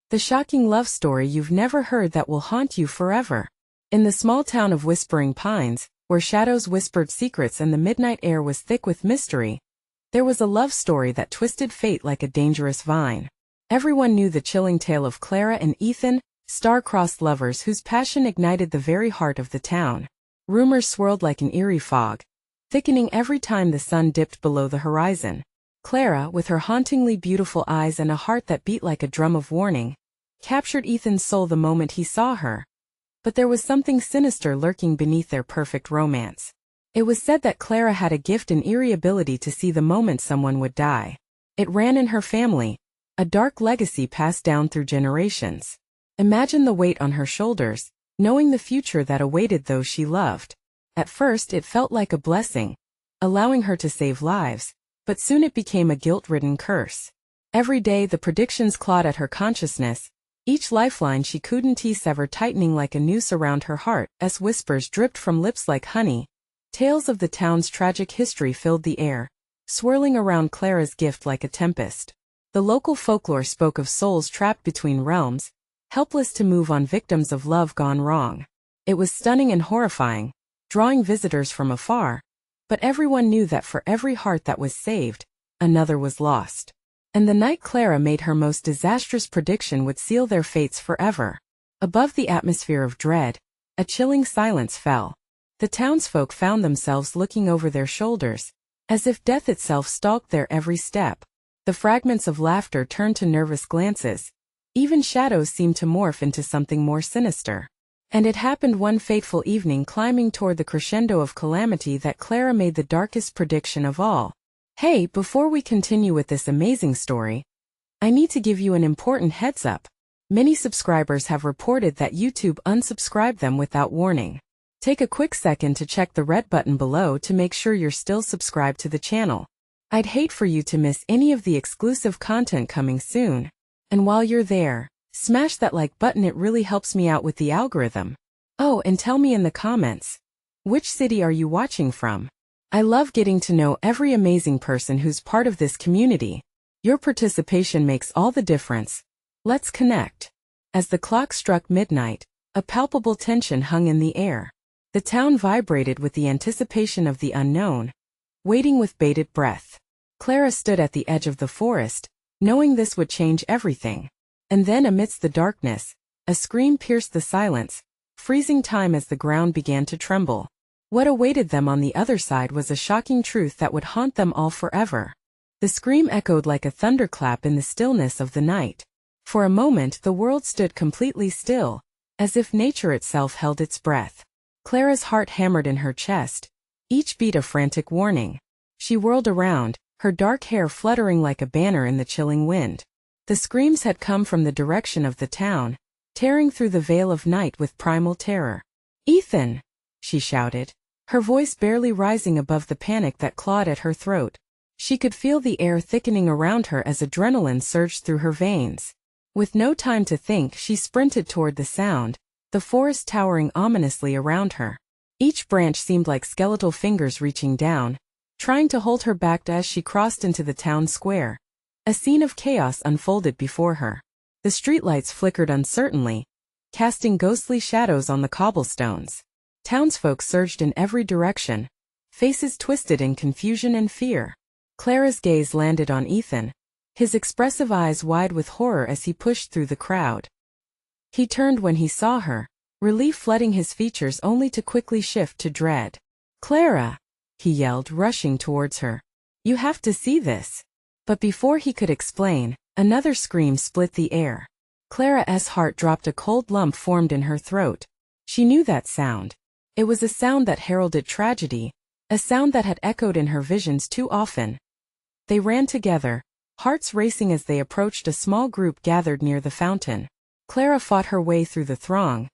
The shocking love story you've never heard that will haunt you forever. In the small town of Whispering Pines, where shadows whispered secrets and the midnight air was thick with mystery, there was a love story that twisted fate like a dangerous vine. Everyone knew the chilling tale of Clara and Ethan, star-crossed lovers whose passion ignited the very heart of the town. Rumors swirled like an eerie fog, thickening every time the sun dipped below the horizon. Clara, with her hauntingly beautiful eyes and a heart that beat like a drum of warning, captured Ethan's soul the moment he saw her. But there was something sinister lurking beneath their perfect romance. It was said that Clara had a gift and eerie ability to see the moment someone would die. It ran in her family, a dark legacy passed down through generations. Imagine the weight on her shoulders, knowing the future that awaited those she loved. At first it felt like a blessing, allowing her to save lives, but soon it became a guilt-ridden curse. Every day the predictions clawed at her consciousness, each lifeline she couldn't sever tightening like a noose around her heart as whispers dripped from lips like honey. Tales of the town's tragic history filled the air, swirling around Clara's gift like a tempest. The local folklore spoke of souls trapped between realms, helpless to move on, victims of love gone wrong. It was stunning and horrifying, drawing visitors from afar, but everyone knew that for every heart that was saved, another was lost. And the night Clara made her most disastrous prediction would seal their fates forever. Above the atmosphere of dread, a chilling silence fell. The townsfolk found themselves looking over their shoulders, as if death itself stalked their every step. The fragments of laughter turned to nervous glances. Even shadows seemed to morph into something more sinister. And it happened one fateful evening, climbing toward the crescendo of calamity, that Clara made the darkest prediction of all. Hey, before we continue with this amazing story, I need to give you an important heads up. Many subscribers have reported that YouTube unsubscribed them without warning. Take a quick second to check the red button below to make sure you're still subscribed to the channel. I'd hate for you to miss any of the exclusive content coming soon. And while you're there, smash that like button, it really helps me out with the algorithm. Oh, and tell me in the comments, which city are you watching from? I love getting to know every amazing person who's part of this community. Your participation makes all the difference. Let's connect. As the clock struck midnight, a palpable tension hung in the air. The town vibrated with the anticipation of the unknown, waiting with bated breath. Clara stood at the edge of the forest, knowing this would change everything. And then amidst the darkness, a scream pierced the silence, freezing time as the ground began to tremble. What awaited them on the other side was a shocking truth that would haunt them all forever. The scream echoed like a thunderclap in the stillness of the night. For a moment the world stood completely still, as if nature itself held its breath. Clara's heart hammered in her chest, each beat a frantic warning. She whirled around, her dark hair fluttering like a banner in the chilling wind. The screams had come from the direction of the town, tearing through the veil of night with primal terror. "Ethan!" she shouted, her voice barely rising above the panic that clawed at her throat. She could feel the air thickening around her as adrenaline surged through her veins. With no time to think, she sprinted toward the sound, the forest towering ominously around her. Each branch seemed like skeletal fingers reaching down, trying to hold her back. As she crossed into the town square, a scene of chaos unfolded before her. The streetlights flickered uncertainly, casting ghostly shadows on the cobblestones. Townsfolk surged in every direction, faces twisted in confusion and fear. Clara's gaze landed on Ethan, his expressive eyes wide with horror as he pushed through the crowd. He turned when he saw her, relief flooding his features only to quickly shift to dread. "Clara!" he yelled, rushing towards her. "You have to see this." But before he could explain, another scream split the air. Clara's heart dropped, a cold lump formed in her throat. She knew that sound. It was a sound that heralded tragedy, a sound that had echoed in her visions too often. They ran together, hearts racing as they approached a small group gathered near the fountain. Clara fought her way through the throng,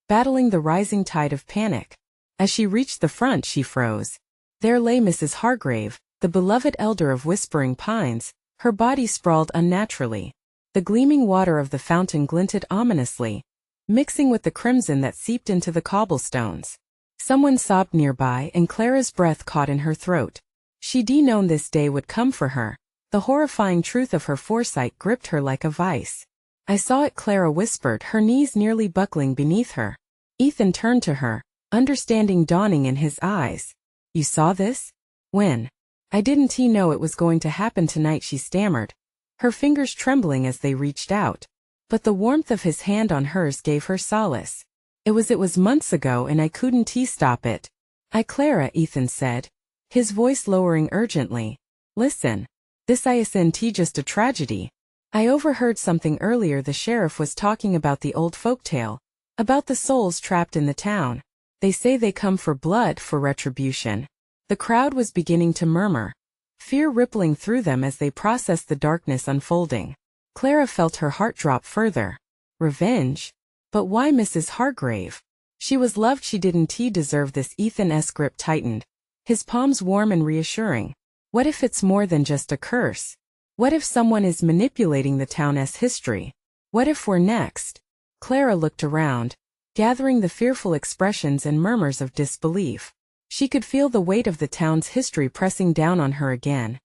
battling the rising tide of panic. As she reached the front, she froze. There lay Mrs. Hargrave, the beloved elder of Whispering Pines, her body sprawled unnaturally. The gleaming water of the fountain glinted ominously, mixing with the crimson that seeped into the cobblestones. Someone sobbed nearby, and Clara's breath caught in her throat. She'd known this day would come for her. The horrifying truth of her foresight gripped her like a vice. I saw it, Clara whispered, her knees nearly buckling beneath her. Ethan turned to her, understanding dawning in his eyes. You saw this? When? I didn't he know it was going to happen tonight, she stammered, her fingers trembling as they reached out. But the warmth of his hand on hers gave her solace. It was months ago and I couldn't stop it. Clara, Ethan said, his voice lowering urgently. Listen. This isn't just a tragedy. I overheard something earlier. The sheriff was talking about the old folktale, about the souls trapped in the town. They say they come for blood, for retribution. The crowd was beginning to murmur, fear rippling through them as they processed the darkness unfolding. Clara felt her heart drop further. Revenge? But why Mrs. Hargrave? She was loved, she didn't deserve this. Ethan's grip tightened, his palms warm and reassuring. What if it's more than just a curse? What if someone is manipulating the town's history? What if we're next? Clara looked around, gathering the fearful expressions and murmurs of disbelief. She could feel the weight of the town's history pressing down on her again.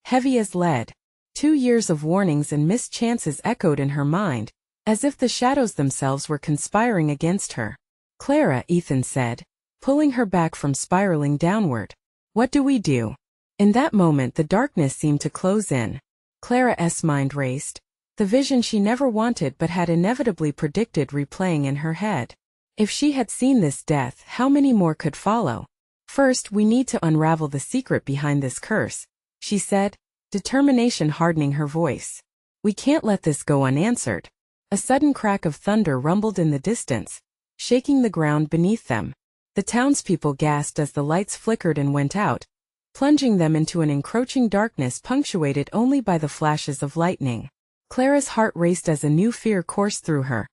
Heavy as lead. 2 years of warnings and missed chances echoed in her mind, as if the shadows themselves were conspiring against her. Clara, Ethan said, pulling her back from spiraling downward. What do we do? In that moment the darkness seemed to close in. Clara's mind raced, the vision she never wanted but had inevitably predicted replaying in her head. If she had seen this death, how many more could follow? First, we need to unravel the secret behind this curse, she said, determination hardening her voice. We can't let this go unanswered. A sudden crack of thunder rumbled in the distance, shaking the ground beneath them. The townspeople gasped as the lights flickered and went out, plunging them into an encroaching darkness punctuated only by the flashes of lightning. Clara's heart raced as a new fear coursed through her.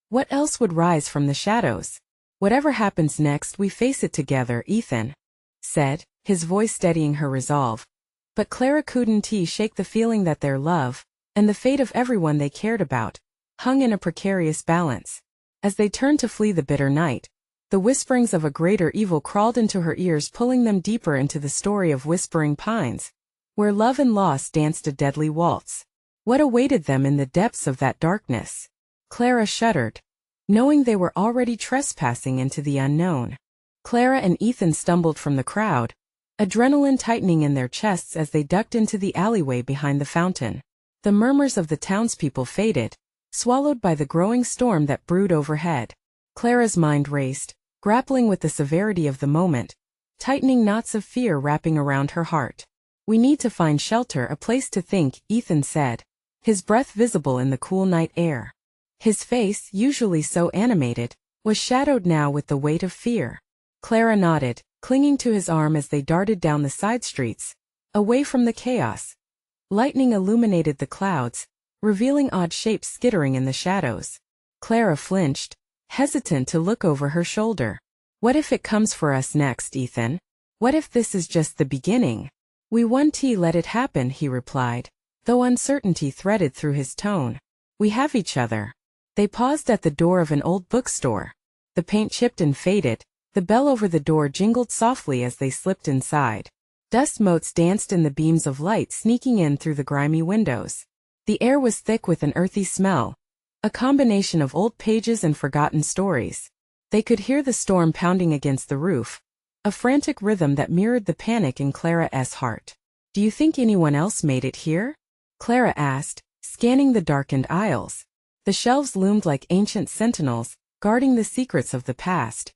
What else would rise from the shadows? Whatever happens next, we face it together, Ethan said, his voice steadying her resolve. But Clara couldn't shake the feeling that their love, and the fate of everyone they cared about, hung in a precarious balance. As they turned to flee the bitter night, the whisperings of a greater evil crawled into her ears, pulling them deeper into the story of Whispering Pines, where love and loss danced a deadly waltz. What awaited them in the depths of that darkness? Clara shuddered, knowing they were already trespassing into the unknown. Clara and Ethan stumbled from the crowd, adrenaline tightening in their chests as they ducked into the alleyway behind the fountain. The murmurs of the townspeople faded, swallowed by the growing storm that brewed overhead. Clara's mind raced, grappling with the severity of the moment, tightening knots of fear wrapping around her heart. We need to find shelter, a place to think, Ethan said, his breath visible in the cool night air. His face, usually so animated, was shadowed now with the weight of fear. Clara nodded, clinging to his arm as they darted down the side streets, away from the chaos. Lightning illuminated the clouds, revealing odd shapes skittering in the shadows. Clara flinched, hesitant to look over her shoulder. What if it comes for us next, Ethan? What if this is just the beginning? We won't let it happen, he replied, though uncertainty threaded through his tone. We have each other. They paused at the door of an old bookstore. The paint chipped and faded, the bell over the door jingled softly as they slipped inside. Dust motes danced in the beams of light sneaking in through the grimy windows. The air was thick with an earthy smell, a combination of old pages and forgotten stories. They could hear the storm pounding against the roof, a frantic rhythm that mirrored the panic in Clara's heart. Do you think anyone else made it here? Clara asked, scanning the darkened aisles. The shelves loomed like ancient sentinels, guarding the secrets of the past.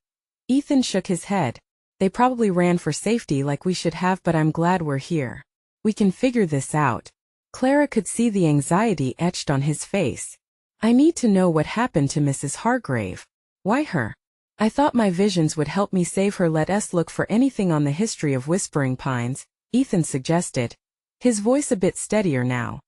Ethan shook his head. They probably ran for safety like we should have, but I'm glad we're here. We can figure this out. Clara could see the anxiety etched on his face. I need to know what happened to Mrs. Hargrave. Why her? I thought my visions would help me save her. Let us look for anything on the history of Whispering Pines, Ethan suggested, his voice a bit steadier now.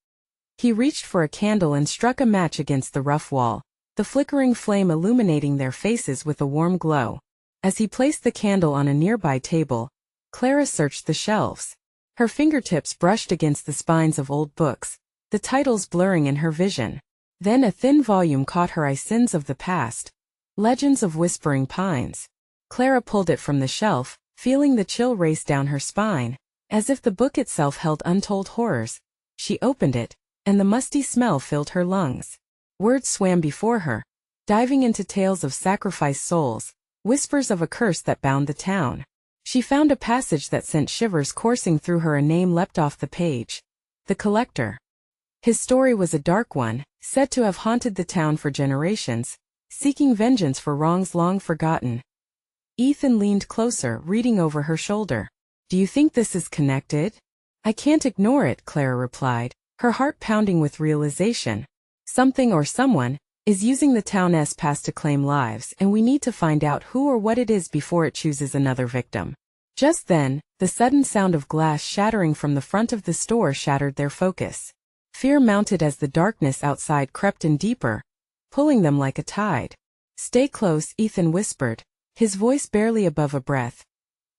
He reached for a candle and struck a match against the rough wall, the flickering flame illuminating their faces with a warm glow. As he placed the candle on a nearby table, Clara searched the shelves. Her fingertips brushed against the spines of old books, the titles blurring in her vision. Then a thin volume caught her eye, Sins of the Past, Legends of Whispering Pines. Clara pulled it from the shelf, feeling the chill race down her spine, as if the book itself held untold horrors. She opened it, and the musty smell filled her lungs. Words swam before her, diving into tales of sacrificed souls, whispers of a curse that bound the town. She found a passage that sent shivers coursing through her. A name leapt off the page. The collector. His story was a dark one, said to have haunted the town for generations, seeking vengeance for wrongs long forgotten. Ethan leaned closer, reading over her shoulder. Do you think this is connected? I can't ignore it, Clara replied, her heart pounding with realization. Something or someone is using the town's past to claim lives, and we need to find out who or what it is before it chooses another victim. Just then, the sudden sound of glass shattering from the front of the store shattered their focus. Fear mounted as the darkness outside crept in deeper, pulling them like a tide. Stay close, Ethan whispered, his voice barely above a breath.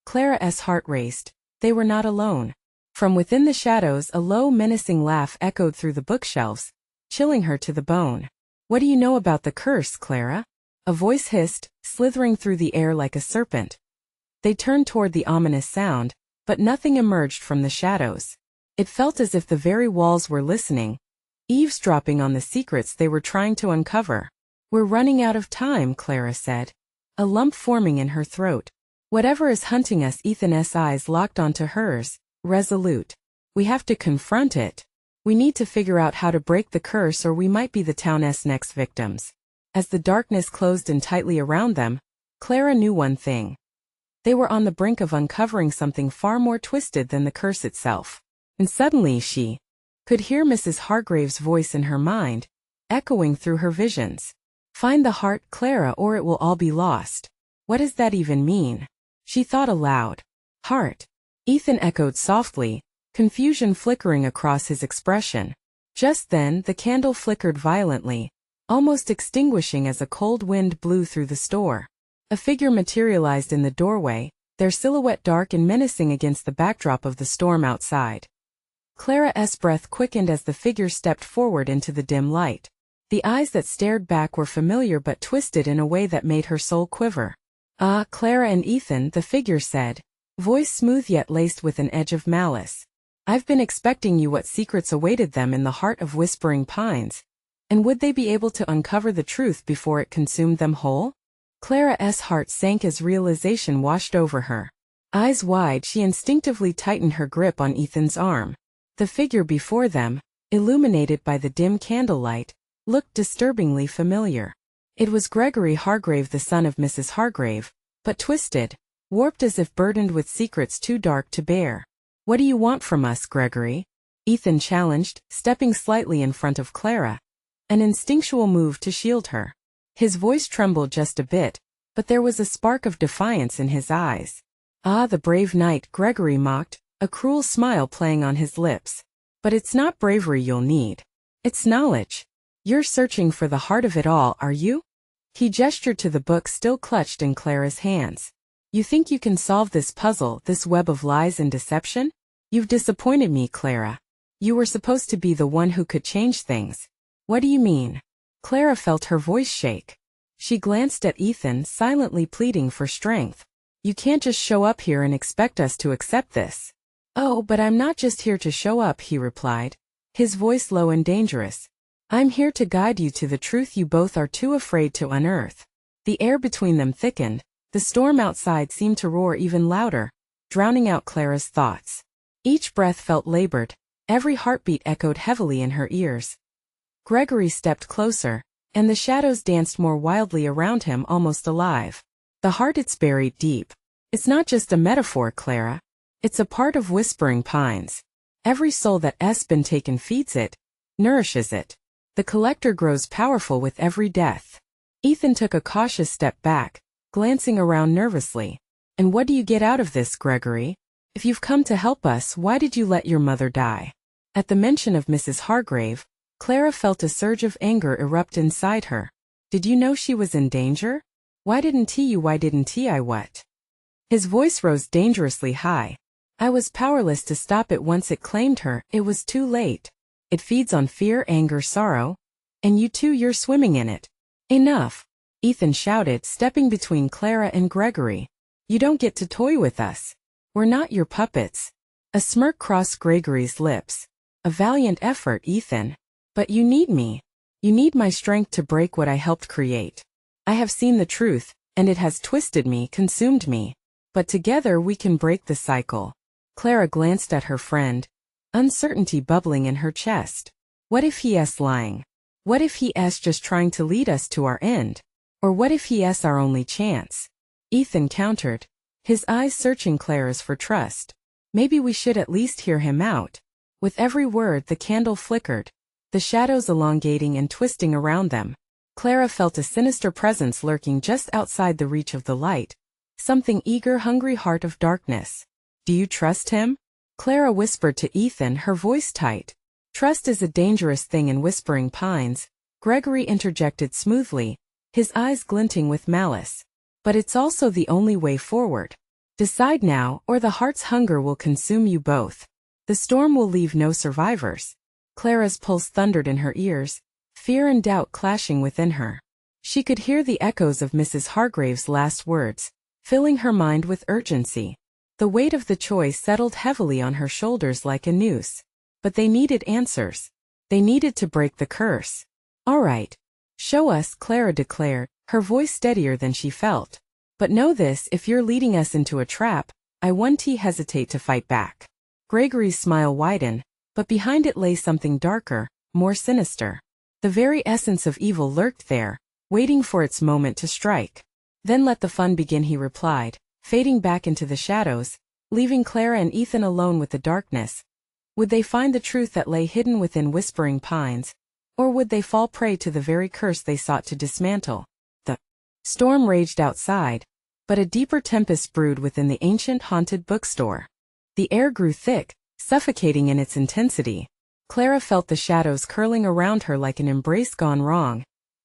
Clara's heart raced. They were not alone. From within the shadows, a low, menacing laugh echoed through the bookshelves, chilling her to the bone. What do you know about the curse, Clara? A voice hissed, slithering through the air like a serpent. They turned toward the ominous sound, but nothing emerged from the shadows. It felt as if the very walls were listening, eavesdropping on the secrets they were trying to uncover. We're running out of time, Clara said, a lump forming in her throat. Whatever is hunting us. Ethan's eyes locked onto hers, resolute. We have to confront it. We need to figure out how to break the curse, or we might be the town's next victims. As the darkness closed in tightly around them, Clara knew one thing. They were on the brink of uncovering something far more twisted than the curse itself. And suddenly she could hear Mrs. Hargrave's voice in her mind, echoing through her visions. Find the heart, Clara, or it will all be lost. What does that even mean? She thought aloud. Heart. Ethan echoed softly, confusion flickering across his expression. Just then, the candle flickered violently, almost extinguishing as a cold wind blew through the store. A figure materialized in the doorway, their silhouette dark and menacing against the backdrop of the storm outside. Clara's breath quickened as the figure stepped forward into the dim light. The eyes that stared back were familiar but twisted in a way that made her soul quiver. Ah, Clara and Ethan, the figure said, voice smooth yet laced with an edge of malice. I've been expecting you. What secrets awaited them in the heart of Whispering Pines? And would they be able to uncover the truth before it consumed them whole? Clara's heart sank as realization washed over her. Eyes wide, she instinctively tightened her grip on Ethan's arm. The figure before them, illuminated by the dim candlelight, looked disturbingly familiar. It was Gregory Hargrave, the son of Mrs. Hargrave, but twisted, warped as if burdened with secrets too dark to bear. What do you want from us, Gregory? Ethan challenged, stepping slightly in front of Clara, an instinctual move to shield her. His voice trembled just a bit, but there was a spark of defiance in his eyes. Ah, the brave knight, Gregory mocked, a cruel smile playing on his lips. But it's not bravery you'll need. It's knowledge. You're searching for the heart of it all, are you? He gestured to the book still clutched in Clara's hands. You think you can solve this puzzle, this web of lies and deception? You've disappointed me, Clara. You were supposed to be the one who could change things. What do you mean? Clara felt her voice shake. She glanced at Ethan, silently pleading for strength. You can't just show up here and expect us to accept this. Oh, but I'm not just here to show up, he replied, his voice low and dangerous. I'm here to guide you to the truth you both are too afraid to unearth. The air between them thickened. The storm outside seemed to roar even louder, drowning out Clara's thoughts. Each breath felt labored. Every heartbeat echoed heavily in her ears. Gregory stepped closer, and the shadows danced more wildly around him, almost alive. The heart, it's buried deep. It's not just a metaphor, Clara. It's a part of Whispering Pines. Every soul that's been taken feeds it, nourishes it. The collector grows powerful with every death. Ethan took a cautious step back, glancing around nervously. And what do you get out of this, Gregory? If you've come to help us, why did you let your mother die? At the mention of Mrs. Hargrave, Clara felt a surge of anger erupt inside her. Did you know she was in danger? Why didn't I what? His voice rose dangerously high. I was powerless to stop it once it claimed her. It was too late. It feeds on fear, anger, sorrow. And you too, you're swimming in it. Enough. Ethan shouted, stepping between Clara and Gregory. You don't get to toy with us. We're not your puppets. A smirk crossed Gregory's lips. A valiant effort, Ethan. But you need me. You need my strength to break what I helped create. I have seen the truth, and it has twisted me, consumed me. But together we can break the cycle. Clara glanced at her friend, uncertainty bubbling in her chest. What if he is lying? What if he is just trying to lead us to our end? Or what if he is our only chance? Ethan countered, his eyes searching Clara's for trust. Maybe we should at least hear him out. With every word the candle flickered, the shadows elongating and twisting around them. Clara felt a sinister presence lurking just outside the reach of the light, something eager, hungry heart of darkness. Do you trust him? Clara whispered to Ethan, her voice tight. Trust is a dangerous thing in Whispering Pines, Gregory interjected smoothly, his eyes glinting with malice. But it's also the only way forward. Decide now, or the heart's hunger will consume you both. The storm will leave no survivors. Clara's pulse thundered in her ears, fear and doubt clashing within her. She could hear the echoes of Mrs. Hargrave's last words, filling her mind with urgency. The weight of the choice settled heavily on her shoulders like a noose. But they needed answers. They needed to break the curse. All right. Show us, Clara declared, her voice steadier than she felt. But know this, if you're leading us into a trap, I won't hesitate to fight back. Gregory's smile widened, but behind it lay something darker, more sinister. The very essence of evil lurked there, waiting for its moment to strike. Then let the fun begin, he replied, fading back into the shadows, leaving Clara and Ethan alone with the darkness. Would they find the truth that lay hidden within Whispering Pines, or would they fall prey to the very curse they sought to dismantle? The storm raged outside, but a deeper tempest brewed within the ancient haunted bookstore. The air grew thick, suffocating in its intensity. Clara felt the shadows curling around her like an embrace gone wrong,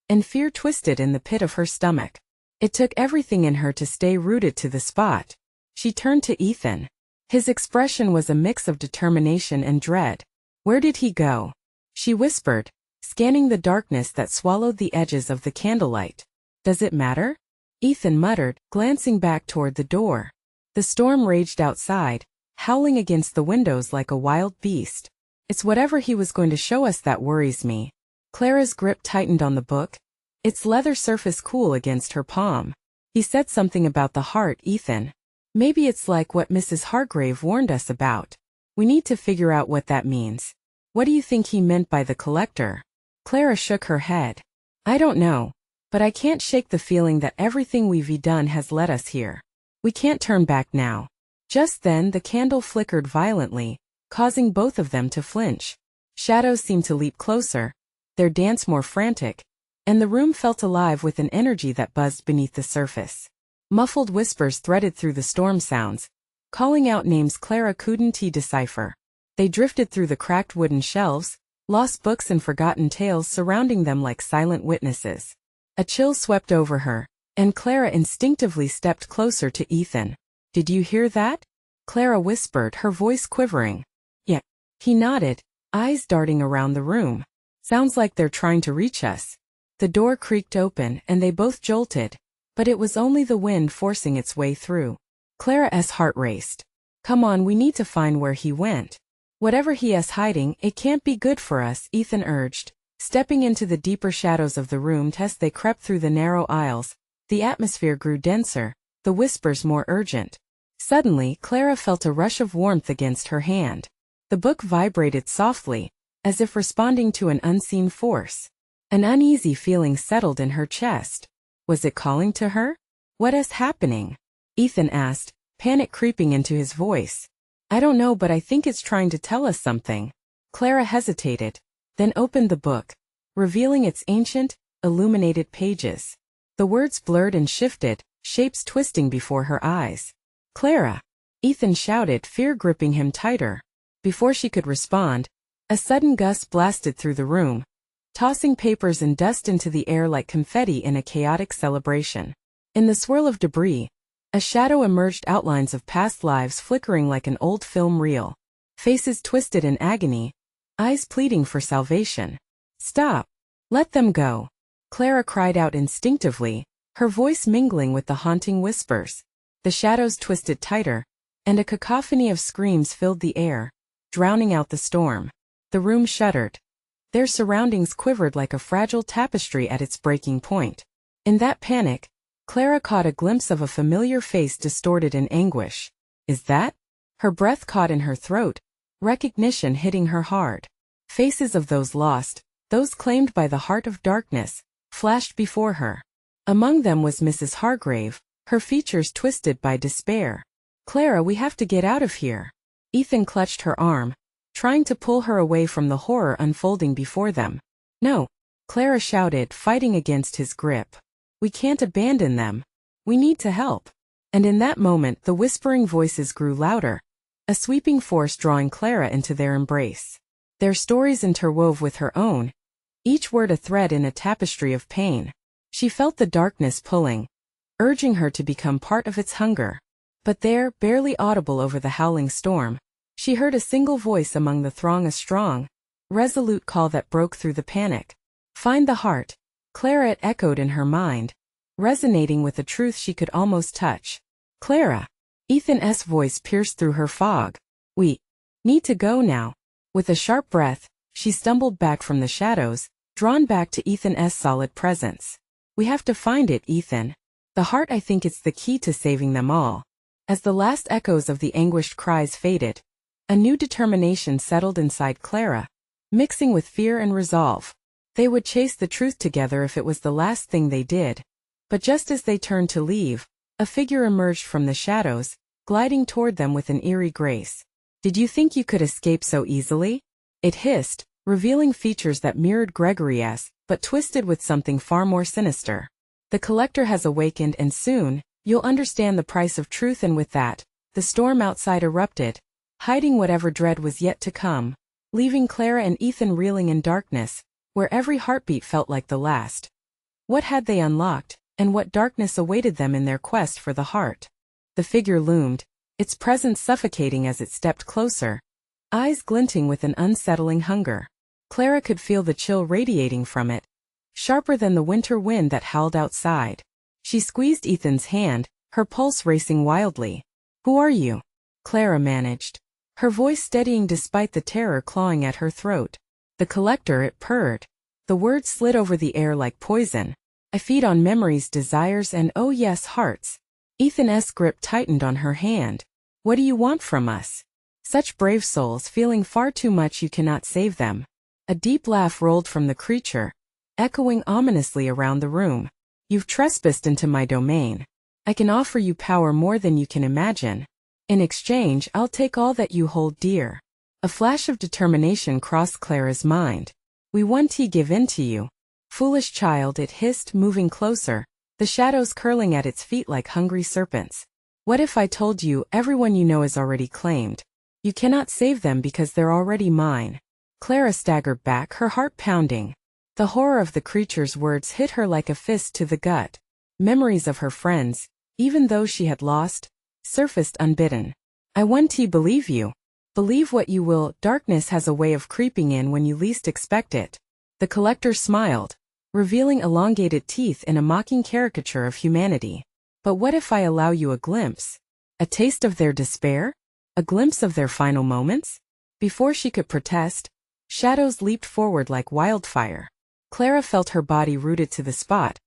and fear twisted in the pit of her stomach. It took everything in her to stay rooted to the spot. She turned to Ethan. His expression was a mix of determination and dread. Where did he go? She whispered, scanning the darkness that swallowed the edges of the candlelight. Does it matter? Ethan muttered, glancing back toward the door. The storm raged outside, howling against the windows like a wild beast. It's whatever he was going to show us that worries me. Clara's grip tightened on the book, its leather surface cool against her palm. He said something about the heart, Ethan. Maybe it's like what Mrs. Hargrave warned us about. We need to figure out what that means. What do you think he meant by the collector? Clara shook her head. I don't know, but I can't shake the feeling that everything we've done has led us here. We can't turn back now. Just then the candle flickered violently, causing both of them to flinch. Shadows seemed to leap closer, their dance more frantic, and the room felt alive with an energy that buzzed beneath the surface. Muffled whispers threaded through the storm sounds, calling out names Clara couldn't decipher. They drifted through the cracked wooden shelves, lost books and forgotten tales surrounding them like silent witnesses. A chill swept over her, and Clara instinctively stepped closer to Ethan. Did you hear that? Clara whispered, her voice quivering. Yeah. He nodded, eyes darting around the room. Sounds like they're trying to reach us. The door creaked open and they both jolted, but it was only the wind forcing its way through. Clara's heart raced. Come on, we need to find where he went. Whatever he is hiding, it can't be good for us, Ethan urged, stepping into the deeper shadows of the room as they crept through the narrow aisles. The atmosphere grew denser, the whispers more urgent. Suddenly, Clara felt a rush of warmth against her hand. The book vibrated softly, as if responding to an unseen force. An uneasy feeling settled in her chest. Was it calling to her? What is happening? Ethan asked, panic creeping into his voice. I don't know, but I think it's trying to tell us something. Clara hesitated, then opened the book, revealing its ancient, illuminated pages. The words blurred and shifted, shapes twisting before her eyes. Clara! Ethan shouted, fear gripping him tighter. Before she could respond, a sudden gust blasted through the room, tossing papers and dust into the air like confetti in a chaotic celebration. In the swirl of debris, a shadow emerged, outlines of past lives flickering like an old film reel. Faces twisted in agony, eyes pleading for salvation. Stop! Let them go! Clara cried out instinctively, her voice mingling with the haunting whispers. The shadows twisted tighter, and a cacophony of screams filled the air, drowning out the storm. The room shuddered. Their surroundings quivered like a fragile tapestry at its breaking point. In that panic, Clara caught a glimpse of a familiar face distorted in anguish. Is that? Her breath caught in her throat, recognition hitting her hard. Faces of those lost, those claimed by the heart of darkness, flashed before her. Among them was Mrs. Hargrave, her features twisted by despair. Clara, we have to get out of here. Ethan clutched her arm, trying to pull her away from the horror unfolding before them. No, Clara shouted, fighting against his grip. We can't abandon them. We need to help. And in that moment the whispering voices grew louder, a sweeping force drawing Clara into their embrace. Their stories interwove with her own, each word a thread in a tapestry of pain. She felt the darkness pulling, urging her to become part of its hunger. But there, barely audible over the howling storm, she heard a single voice among the throng, a strong, resolute call that broke through the panic. Find the heart. Clara, it echoed in her mind, resonating with a truth she could almost touch. Clara. Ethan's voice pierced through her fog. We need to go now. With a sharp breath, she stumbled back from the shadows, drawn back to Ethan's solid presence. We have to find it, Ethan. The heart, I think it's the key to saving them all. As the last echoes of the anguished cries faded, a new determination settled inside Clara, mixing with fear and resolve. They would chase the truth together if it was the last thing they did. But just as they turned to leave, a figure emerged from the shadows, gliding toward them with an eerie grace. Did you think you could escape so easily? It hissed, revealing features that mirrored Gregory's, but twisted with something far more sinister. The collector has awakened, and soon, you'll understand the price of truth. And with that, the storm outside erupted, hiding whatever dread was yet to come, leaving Clara and Ethan reeling in darkness, where every heartbeat felt like the last. What had they unlocked, and what darkness awaited them in their quest for the heart? The figure loomed, its presence suffocating as it stepped closer, eyes glinting with an unsettling hunger. Clara could feel the chill radiating from it, sharper than the winter wind that howled outside. She squeezed Ethan's hand, her pulse racing wildly. Who are you? Clara managed, her voice steadying despite the terror clawing at her throat. The collector, it purred. The words slid over the air like poison. I feed on memories, desires, and oh yes, hearts. Ethan's grip tightened on her hand. What do you want from us? Such brave souls, feeling far too much you cannot save them. A deep laugh rolled from the creature, echoing ominously around the room. You've trespassed into my domain. I can offer you power more than you can imagine. In exchange, I'll take all that you hold dear. A flash of determination crossed Clara's mind. We won't give in to you. Foolish child, it hissed, moving closer, the shadows curling at its feet like hungry serpents. What if I told you everyone you know is already claimed? You cannot save them because they're already mine. Clara staggered back, her heart pounding. The horror of the creature's words hit her like a fist to the gut. Memories of her friends, even those she had lost, surfaced unbidden. I won't believe you. Believe what you will, darkness has a way of creeping in when you least expect it. The collector smiled, revealing elongated teeth in a mocking caricature of humanity. But what if I allow you a glimpse? A taste of their despair? A glimpse of their final moments? Before she could protest, shadows leaped forward like wildfire. Clara felt her body rooted to the spot,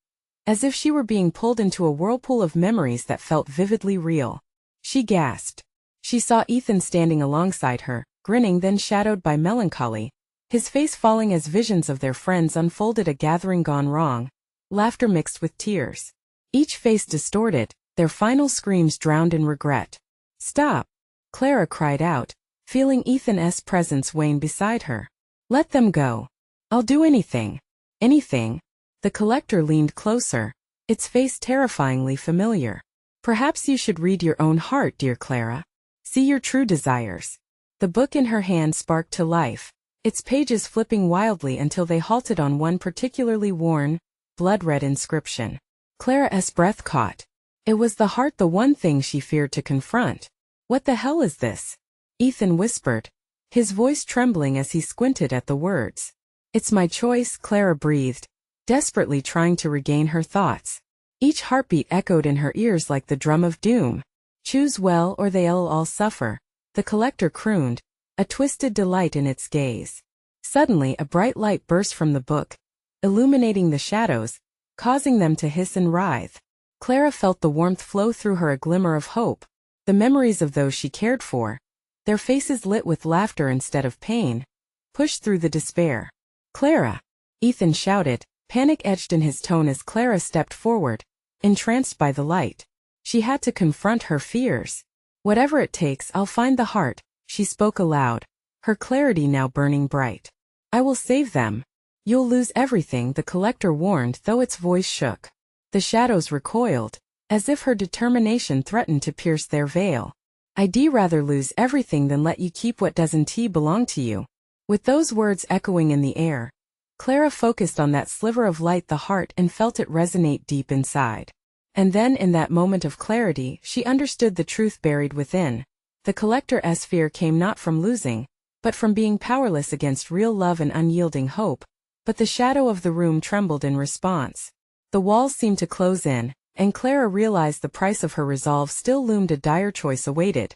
as if she were being pulled into a whirlpool of memories that felt vividly real. She gasped. She saw Ethan standing alongside her, grinning, then shadowed by melancholy, his face falling as visions of their friends unfolded, a gathering gone wrong, laughter mixed with tears. Each face distorted, their final screams drowned in regret. Stop! Clara cried out, feeling Ethan's presence wane beside her. Let them go. I'll do anything. Anything. The collector leaned closer, its face terrifyingly familiar. Perhaps you should read your own heart, dear Clara. See your true desires. The book in her hand sparked to life, its pages flipping wildly until they halted on one particularly worn, blood-red inscription. Clara's breath caught. It was the heart, the one thing she feared to confront. What the hell is this? Ethan whispered, his voice trembling as he squinted at the words. It's my choice, Clara breathed, desperately trying to regain her thoughts. Each heartbeat echoed in her ears like the drum of doom. Choose well or they'll all suffer, the collector crooned, a twisted delight in its gaze. Suddenly a bright light burst from the book, illuminating the shadows, causing them to hiss and writhe. Clara felt the warmth flow through her, a glimmer of hope. The memories of those she cared for, their faces lit with laughter instead of pain, pushed through the despair. "Clara!" Ethan shouted, panic etched in his tone as Clara stepped forward, entranced by the light. She had to confront her fears. "Whatever it takes, I'll find the heart," she spoke aloud, her clarity now burning bright. "I will save them." "You'll lose everything," the collector warned, though its voice shook. The shadows recoiled, as if her determination threatened to pierce their veil. "I'd rather lose everything than let you keep what doesn't belong to you." With those words echoing in the air, Clara focused on that sliver of light, the heart, and felt it resonate deep inside. And then, in that moment of clarity, she understood the truth buried within. The collector's fear came not from losing, but from being powerless against real love and unyielding hope. But the shadow of the room trembled in response. The walls seemed to close in, and Clara realized the price of her resolve still loomed. A dire choice awaited,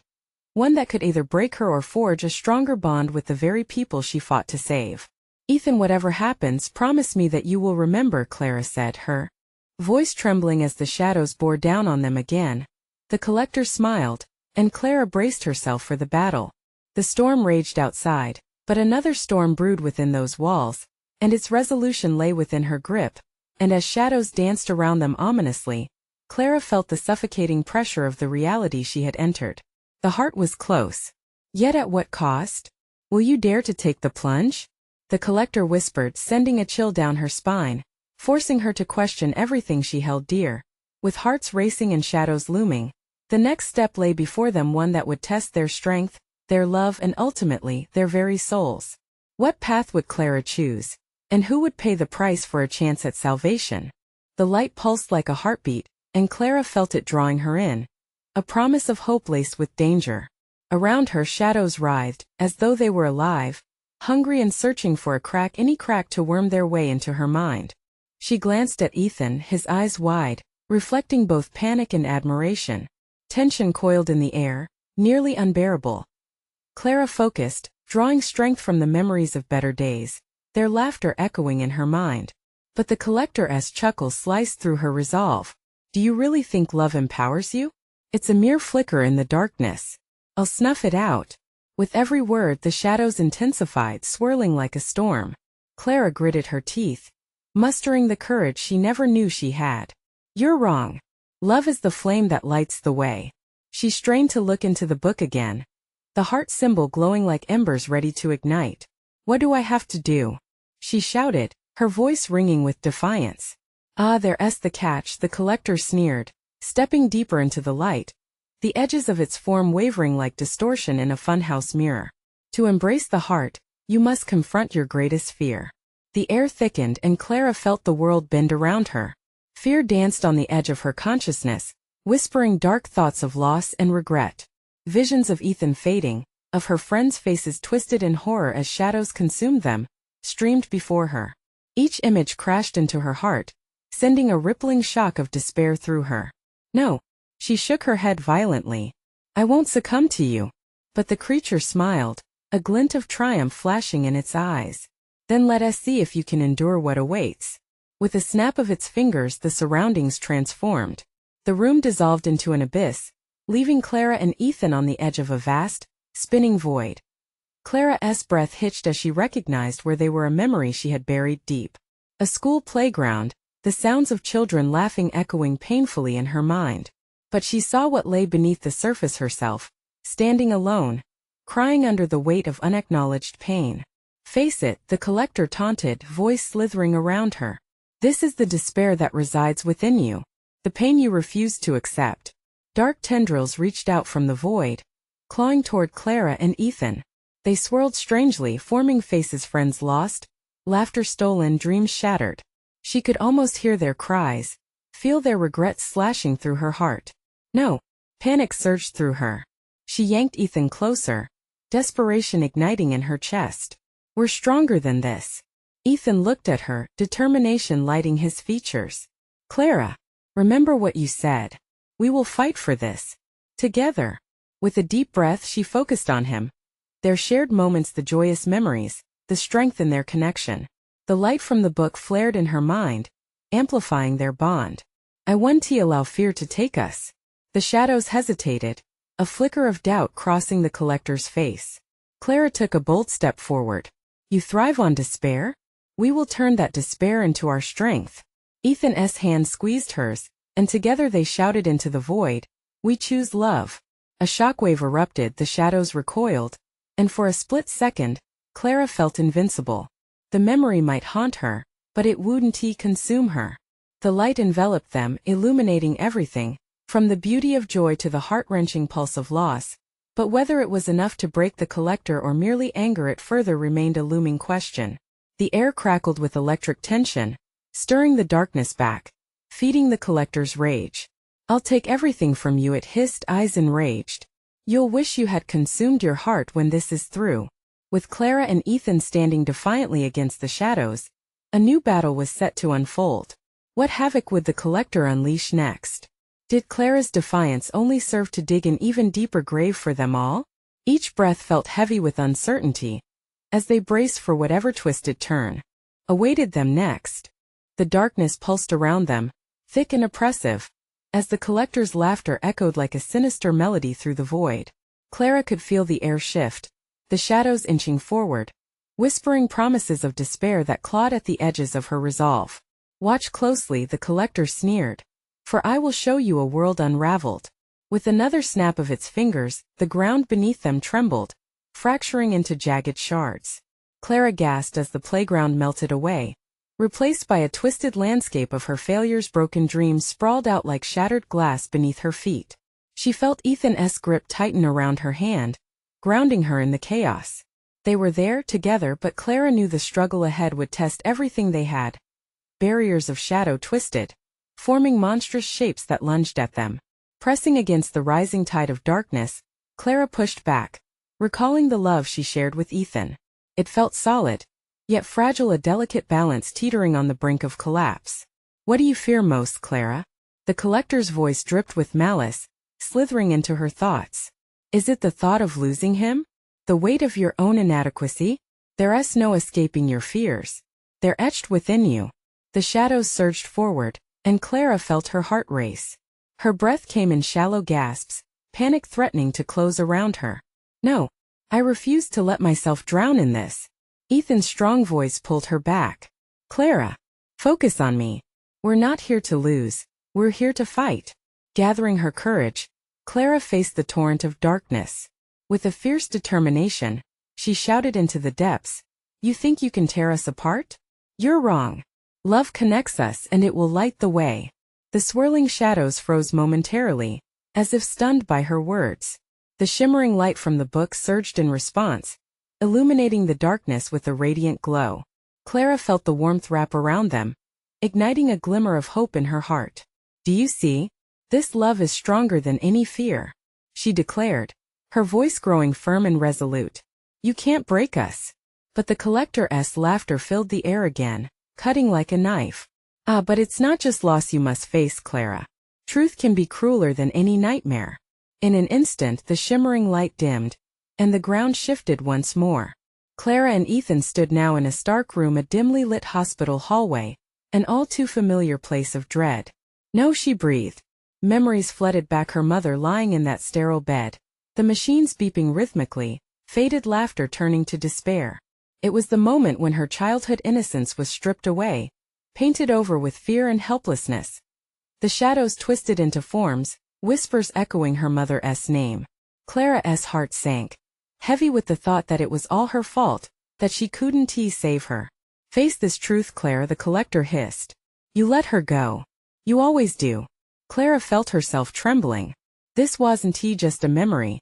one that could either break her or forge a stronger bond with the very people she fought to save. "Ethan, whatever happens, promise me that you will remember," Clara said, her voice trembling as the shadows bore down on them again. The collector smiled, and Clara braced herself for the battle. The storm raged outside, but another storm brewed within those walls, and its resolution lay within her grip. And as shadows danced around them ominously, Clara felt the suffocating pressure of the reality she had entered. The heart was close. Yet at what cost? "Will you dare to take the plunge?" the collector whispered, sending a chill down her spine, forcing her to question everything she held dear. With hearts racing and shadows looming, the next step lay before them, one that would test their strength, their love, and ultimately, their very souls. What path would Clara choose? And who would pay the price for a chance at salvation? The light pulsed like a heartbeat, and Clara felt it drawing her in. A promise of hope laced with danger. Around her, shadows writhed, as though they were alive, hungry and searching for a crack, any crack, to worm their way into her mind. She glanced at Ethan, his eyes wide, reflecting both panic and admiration. Tension coiled in the air, nearly unbearable. Clara focused, drawing strength from the memories of better days, their laughter echoing in her mind. But the collector's chuckle sliced through her resolve. "Do you really think love empowers you? It's a mere flicker in the darkness. I'll snuff it out." With every word, the shadows intensified, swirling like a storm. Clara gritted her teeth, mustering the courage she never knew she had. "You're wrong. Love is the flame that lights the way." She strained to look into the book again, the heart symbol glowing like embers ready to ignite. "What do I have to do?" she shouted, her voice ringing with defiance. "Ah, there's the catch," the collector sneered, stepping deeper into the light, the edges of its form wavering like distortion in a funhouse mirror. "To embrace the heart, you must confront your greatest fear." The air thickened, and Clara felt the world bend around her. Fear danced on the edge of her consciousness, whispering dark thoughts of loss and regret. Visions of Ethan fading, of her friends' faces twisted in horror as shadows consumed them, streamed before her. Each image crashed into her heart, sending a rippling shock of despair through her. "No." She shook her head violently. "I won't succumb to you." But the creature smiled, a glint of triumph flashing in its eyes. "Then let us see if you can endure what awaits." With a snap of its fingers, the surroundings transformed. The room dissolved into an abyss, leaving Clara and Ethan on the edge of a vast, spinning void. Clara's breath hitched as she recognized where they were, a memory she had buried deep. A school playground, the sounds of children laughing echoing painfully in her mind. But she saw what lay beneath the surface: herself, standing alone, crying under the weight of unacknowledged pain. "Face it," the collector taunted, voice slithering around her. "This is the despair that resides within you, the pain you refuse to accept." Dark tendrils reached out from the void, clawing toward Clara and Ethan. They swirled strangely, forming faces: friends lost, laughter stolen, dreams shattered. She could almost hear their cries, feel their regrets slashing through her heart. "No." Panic surged through her. She yanked Ethan closer, desperation igniting in her chest. "We're stronger than this." Ethan looked at her, determination lighting his features. "Clara, remember what you said. We will fight for this. Together." With a deep breath, she focused on him. Their shared moments, the joyous memories, the strength in their connection. The light from the book flared in her mind, amplifying their bond. I won't allow fear to take us. The shadows hesitated, a flicker of doubt crossing the collector's face. Clara took a bold step forward. You thrive on despair? We will turn that despair into our strength. Ethan's hand squeezed hers, and together they shouted into the void, we choose love. A shockwave erupted, the shadows recoiled, and for a split second, Clara felt invincible. The memory might haunt her, but it wouldn't consume her. The light enveloped them, illuminating everything, from the beauty of joy to the heart-wrenching pulse of loss. But whether it was enough to break the collector or merely anger it further remained a looming question. The air crackled with electric tension, stirring the darkness back, feeding the collector's rage. I'll take everything from you, it hissed, eyes enraged. You'll wish you had consumed your heart when this is through. With Clara and Ethan standing defiantly against the shadows, a new battle was set to unfold. What havoc would the collector unleash next? Did Clara's defiance only serve to dig an even deeper grave for them all? Each breath felt heavy with uncertainty, as they braced for whatever twisted turn awaited them next. The darkness pulsed around them, thick and oppressive, as the collector's laughter echoed like a sinister melody through the void. Clara could feel the air shift, the shadows inching forward, whispering promises of despair that clawed at the edges of her resolve. Watch closely, the collector sneered, for I will show you a world unraveled. With another snap of its fingers, the ground beneath them trembled, fracturing into jagged shards. Clara gasped as the playground melted away, replaced by a twisted landscape of her failures. Broken dreams sprawled out like shattered glass beneath her feet. She felt Ethan's grip tighten around her hand, grounding her in the chaos. They were there together, but Clara knew the struggle ahead would test everything they had. Barriers of shadow twisted, forming monstrous shapes that lunged at them. Pressing against the rising tide of darkness, Clara pushed back, recalling the love she shared with Ethan. It felt solid, yet fragile, a delicate balance teetering on the brink of collapse. What do you fear most, Clara? The collector's voice dripped with malice, slithering into her thoughts. Is it the thought of losing him? The weight of your own inadequacy? There's no escaping your fears. They're etched within you. The shadows surged forward, and Clara felt her heart race. Her breath came in shallow gasps, panic threatening to close around her. No, I refuse to let myself drown in this. Ethan's strong voice pulled her back. Clara, focus on me. We're not here to lose, we're here to fight. Gathering her courage, Clara faced the torrent of darkness. With a fierce determination, she shouted into the depths, You think you can tear us apart? You're wrong. Love connects us and it will light the way. The swirling shadows froze momentarily, as if stunned by her words. The shimmering light from the book surged in response, illuminating the darkness with a radiant glow. Clara felt the warmth wrap around them, igniting a glimmer of hope in her heart. Do you see? This love is stronger than any fear, she declared, her voice growing firm and resolute. You can't break us. But the collector's laughter filled the air again, cutting like a knife. But it's not just loss you must face, Clara. Truth can be crueler than any nightmare. In an instant the shimmering light dimmed, and the ground shifted once more. Clara and Ethan stood now in a stark room, a dimly lit hospital hallway, an all too familiar place of dread. No, she breathed. Memories flooded back, her mother lying in that sterile bed, the machines beeping rhythmically, faded laughter turning to despair. It was the moment when her childhood innocence was stripped away, painted over with fear and helplessness. The shadows twisted into forms, whispers echoing her mother's name. Clara's heart sank, heavy with the thought that it was all her fault, that she couldn't save her. Face this truth, Clara, the collector hissed. You let her go. You always do. Clara felt herself trembling. This wasn't just a memory.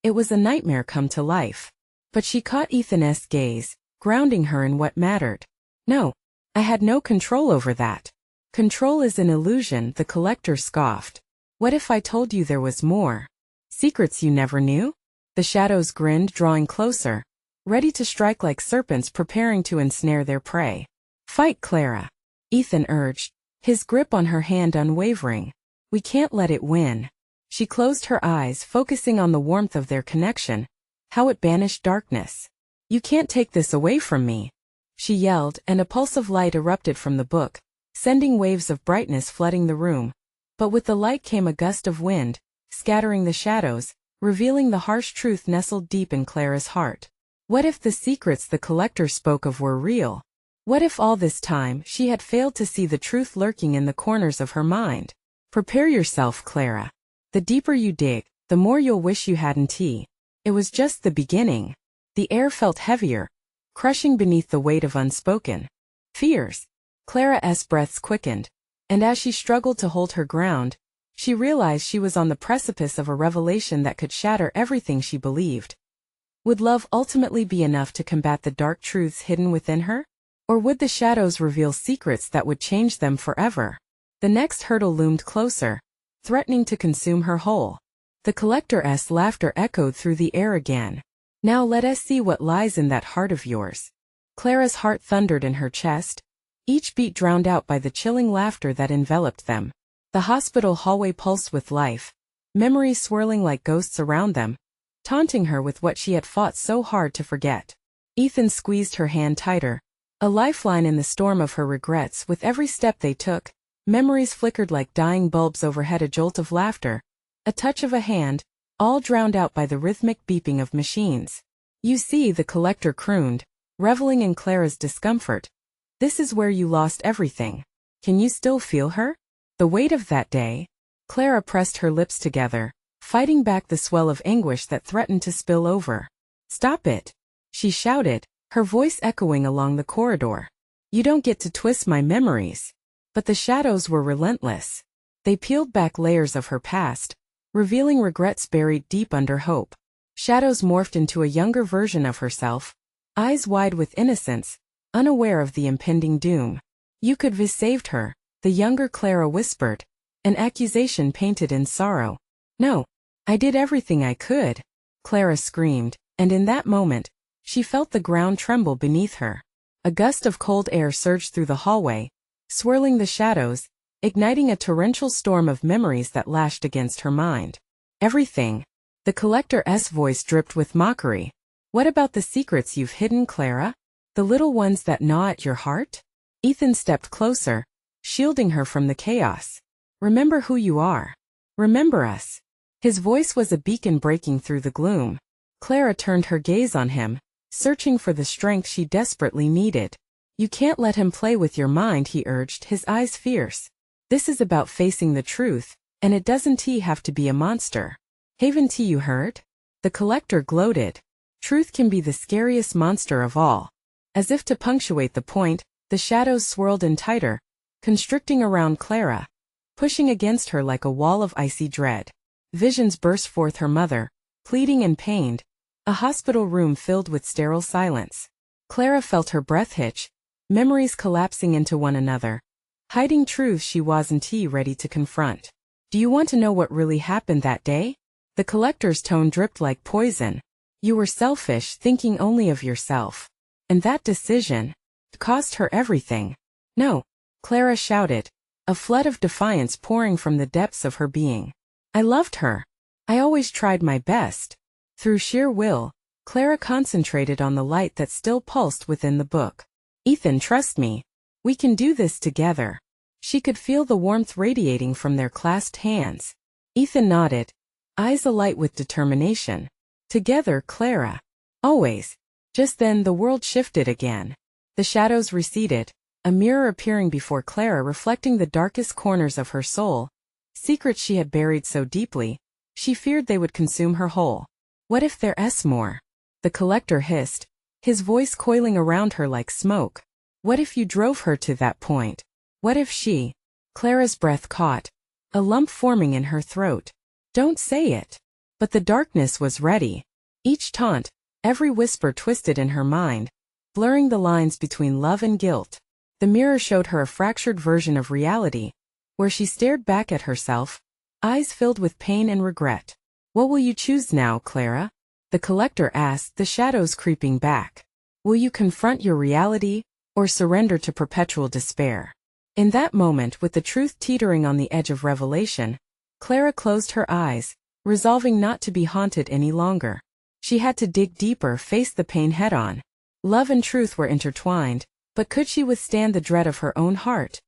It was a nightmare come to life. But she caught Ethan's gaze, grounding her in what mattered. No, I had no control over that. Control is an illusion, the collector scoffed. What if I told you there was more? Secrets you never knew? The shadows grinned, drawing closer, ready to strike like serpents preparing to ensnare their prey. Fight, Clara, Ethan urged, his grip on her hand unwavering. We can't let it win. She closed her eyes, focusing on the warmth of their connection, how it banished darkness. You can't take this away from me, she yelled, and a pulse of light erupted from the book, sending waves of brightness flooding the room. But with the light came a gust of wind, scattering the shadows, revealing the harsh truth nestled deep in Clara's heart. What if the secrets the collector spoke of were real? What if all this time she had failed to see the truth lurking in the corners of her mind? Prepare yourself, Clara. The deeper you dig, the more you'll wish you hadn't. It was just the beginning. The air felt heavier, crushing beneath the weight of unspoken fears. Clara's breaths quickened, and as she struggled to hold her ground, she realized she was on the precipice of a revelation that could shatter everything she believed. Would love ultimately be enough to combat the dark truths hidden within her? Or would the shadows reveal secrets that would change them forever? The next hurdle loomed closer, threatening to consume her whole. The collector's laughter echoed through the air again. Now let us see what lies in that heart of yours. Clara's heart thundered in her chest, each beat drowned out by the chilling laughter that enveloped them. The hospital hallway pulsed with life, memories swirling like ghosts around them, taunting her with what she had fought so hard to forget. Ethan squeezed her hand tighter, a lifeline in the storm of her regrets. With every step they took, memories flickered like dying bulbs overhead. A jolt of laughter, a touch of a hand, all drowned out by the rhythmic beeping of machines. You see, the collector crooned, reveling in Clara's discomfort. This is where you lost everything. Can you still feel her? The weight of that day? Clara pressed her lips together, fighting back the swell of anguish that threatened to spill over. Stop it, she shouted, her voice echoing along the corridor. You don't get to twist my memories. But the shadows were relentless. They peeled back layers of her past, revealing regrets buried deep under hope. Shadows morphed into a younger version of herself, eyes wide with innocence, unaware of the impending doom. You could have saved her, the younger Clara whispered, an accusation painted in sorrow. No, I did everything I could, Clara screamed, and in that moment, she felt the ground tremble beneath her. A gust of cold air surged through the hallway, swirling the shadows, igniting a torrential storm of memories that lashed against her mind. Everything. The collector's voice dripped with mockery. What about the secrets you've hidden, Clara? The little ones that gnaw at your heart? Ethan stepped closer, shielding her from the chaos. Remember who you are. Remember us. His voice was a beacon breaking through the gloom. Clara turned her gaze on him, searching for the strength she desperately needed. You can't let him play with your mind, he urged, his eyes fierce. This is about facing the truth, and it doesn't have to be a monster. Haven't you heard? The collector gloated. Truth can be the scariest monster of all. As if to punctuate the point, the shadows swirled in tighter, constricting around Clara, pushing against her like a wall of icy dread. Visions burst forth: her mother, pleading and pained, a hospital room filled with sterile silence. Clara felt her breath hitch, memories collapsing into one another, hiding truths she wasn't ready to confront. Do you want to know what really happened that day? The collector's tone dripped like poison. You were selfish, thinking only of yourself. And that decision cost her everything. No, Clara shouted, a flood of defiance pouring from the depths of her being. I loved her. I always tried my best. Through sheer will, Clara concentrated on the light that still pulsed within the book. Ethan, trust me. We can do this together. She could feel the warmth radiating from their clasped hands. Ethan nodded, eyes alight with determination. Together, Clara. Always. Just then the world shifted again. The shadows receded, a mirror appearing before Clara reflecting the darkest corners of her soul, secrets she had buried so deeply, she feared they would consume her whole. What if there's more? The collector hissed, his voice coiling around her like smoke. What if you drove her to that point? What if she? Clara's breath caught, a lump forming in her throat. Don't say it. But the darkness was ready. Each taunt, every whisper twisted in her mind, blurring the lines between love and guilt. The mirror showed her a fractured version of reality, where she stared back at herself, eyes filled with pain and regret. What will you choose now, Clara? The collector asked, the shadows creeping back. Will you confront your reality, or surrender to perpetual despair? In that moment, with the truth teetering on the edge of revelation, Clara closed her eyes, resolving not to be haunted any longer. She had to dig deeper, face the pain head-on. Love and truth were intertwined, but could she withstand the dread of her own heart?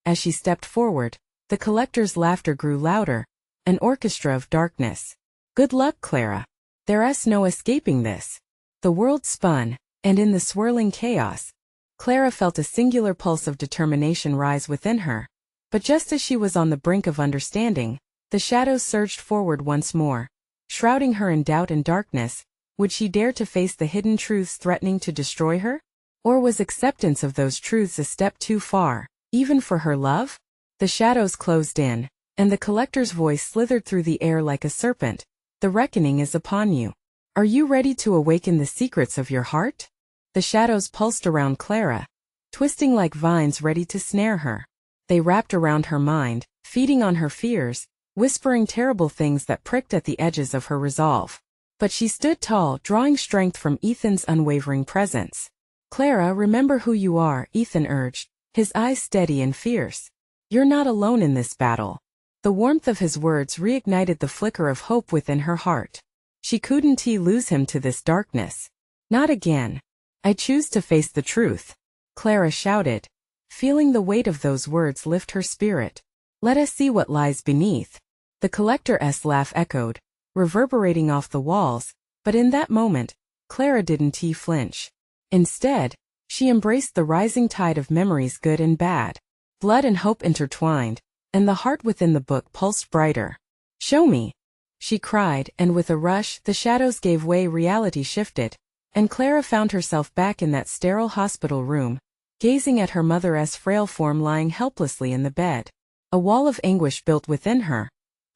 As she stepped forward, the collector's laughter grew louder, an orchestra of darkness. Good luck, Clara. There's no escaping this. The world spun, and in the swirling chaos, Clara felt a singular pulse of determination rise within her. But just as she was on the brink of understanding, the shadows surged forward once more, shrouding her in doubt and darkness. Would she dare to face the hidden truths threatening to destroy her? Or was acceptance of those truths a step too far, even for her love? The shadows closed in, and the collector's voice slithered through the air like a serpent. The reckoning is upon you. Are you ready to awaken the secrets of your heart? The shadows pulsed around Clara, twisting like vines ready to snare her. They wrapped around her mind, feeding on her fears, whispering terrible things that pricked at the edges of her resolve. But she stood tall, drawing strength from Ethan's unwavering presence. Clara, remember who you are, Ethan urged, his eyes steady and fierce. You're not alone in this battle. The warmth of his words reignited the flicker of hope within her heart. She couldn't lose him to this darkness. Not again. I choose to face the truth, Clara shouted, feeling the weight of those words lift her spirit. Let us see what lies beneath. The collector's laugh echoed, reverberating off the walls, but in that moment, Clara didn't flinch. Instead, she embraced the rising tide of memories, good and bad. Blood and hope intertwined, and the heart within the book pulsed brighter. Show me, she cried, and with a rush, the shadows gave way, reality shifted, and Clara found herself back in that sterile hospital room, gazing at her mother's frail form lying helplessly in the bed. A wall of anguish built within her.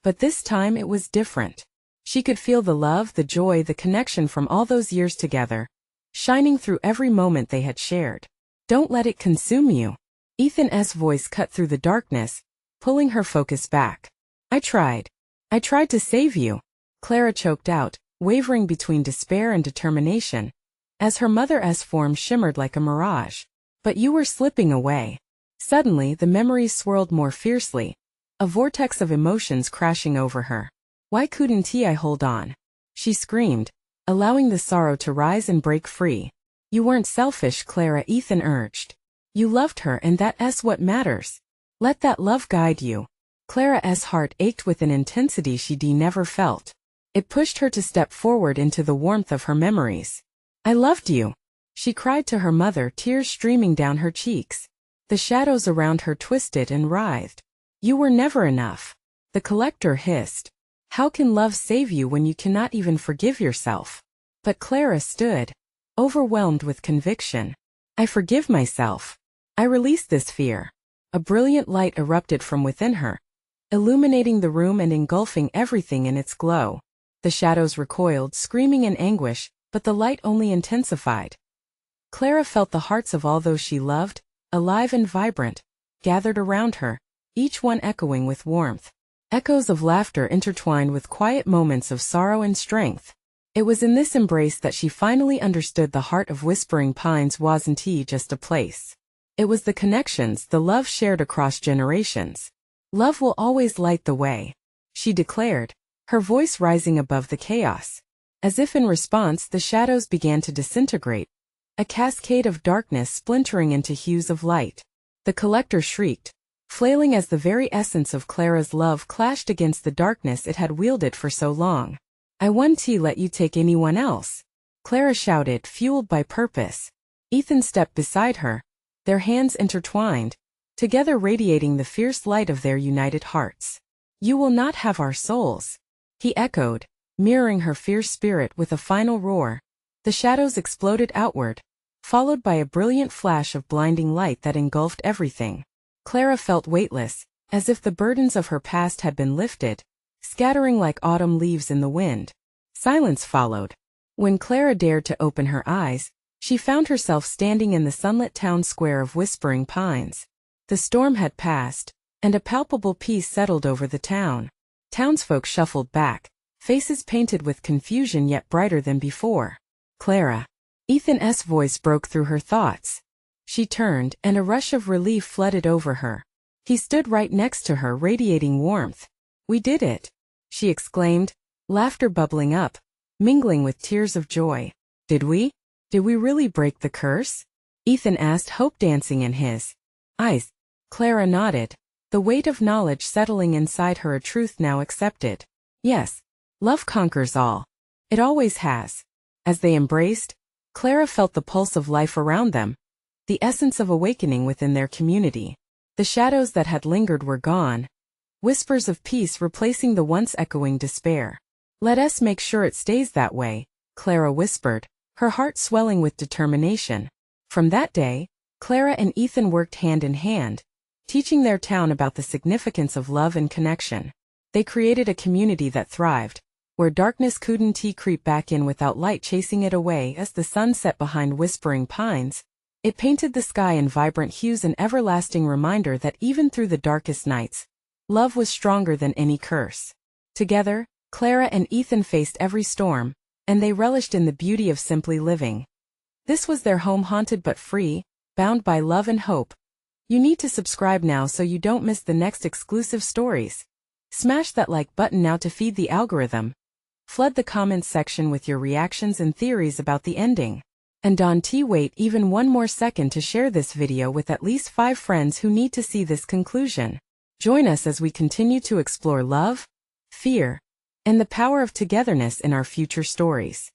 But this time it was different. She could feel the love, the joy, the connection from all those years together, shining through every moment they had shared. Don't let it consume you. Ethan's voice cut through the darkness, pulling her focus back. I tried to save you, Clara choked out, wavering between despair and determination, as her mother's form shimmered like a mirage. But you were slipping away. Suddenly the memories swirled more fiercely, a vortex of emotions crashing over her. Why couldn't I hold on? She screamed, allowing the sorrow to rise and break free. You weren't selfish, Clara, Ethan urged. You loved her, and that's what matters. Let that love guide you. Clara's heart ached with an intensity she never felt. It pushed her to step forward into the warmth of her memories. I loved you, she cried to her mother, tears streaming down her cheeks. The shadows around her twisted and writhed. You were never enough, the collector hissed. How can love save you when you cannot even forgive yourself? But Clara stood, overwhelmed with conviction. I forgive myself. I release this fear. A brilliant light erupted from within her, illuminating the room and engulfing everything in its glow. The shadows recoiled, screaming in anguish, but the light only intensified. Clara felt the hearts of all those she loved, alive and vibrant, gathered around her, each one echoing with warmth. Echoes of laughter intertwined with quiet moments of sorrow and strength. It was in this embrace that she finally understood the heart of Whispering Pines wasn't just a place. It was the connections, the love shared across generations. Love will always light the way, she declared, her voice rising above the chaos. As if in response, the shadows began to disintegrate, a cascade of darkness splintering into hues of light. The collector shrieked, flailing as the very essence of Clara's love clashed against the darkness it had wielded for so long. I won't let you take anyone else, Clara shouted, fueled by purpose. Ethan stepped beside her, their hands intertwined, together radiating the fierce light of their united hearts. You will not have our souls, he echoed, mirroring her fierce spirit with a final roar. The shadows exploded outward, followed by a brilliant flash of blinding light that engulfed everything. Clara felt weightless, as if the burdens of her past had been lifted, scattering like autumn leaves in the wind. Silence followed. When Clara dared to open her eyes, she found herself standing in the sunlit town square of Whispering Pines. The storm had passed, and a palpable peace settled over the town. Townsfolk shuffled back, faces painted with confusion yet brighter than before. Clara. Ethan's voice broke through her thoughts. She turned, and a rush of relief flooded over her. He stood right next to her, radiating warmth. We did it, she exclaimed, laughter bubbling up, mingling with tears of joy. Did we? Did we really break the curse? Ethan asked, hope dancing in his eyes. Clara nodded, the weight of knowledge settling inside her, a truth now accepted. Yes, love conquers all. It always has. As they embraced, Clara felt the pulse of life around them, the essence of awakening within their community. The shadows that had lingered were gone, whispers of peace replacing the once echoing despair. Let us make sure it stays that way, Clara whispered, her heart swelling with determination. From that day, Clara and Ethan worked hand in hand, teaching their town about the significance of love and connection. They created a community that thrived, where darkness couldn't creep back in without light chasing it away. As the sun set behind whispering pines, it painted the sky in vibrant hues, an everlasting reminder that even through the darkest nights, love was stronger than any curse. Together, Clara and Ethan faced every storm, and they relished in the beauty of simply living. This was their home, haunted but free, bound by love and hope. You need to subscribe now so you don't miss the next exclusive stories. Smash that like button now to feed the algorithm. Flood the comments section with your reactions and theories about the ending. And don't wait even one more second to share this video with at least 5 friends who need to see this conclusion. Join us as we continue to explore love, fear, and the power of togetherness in our future stories.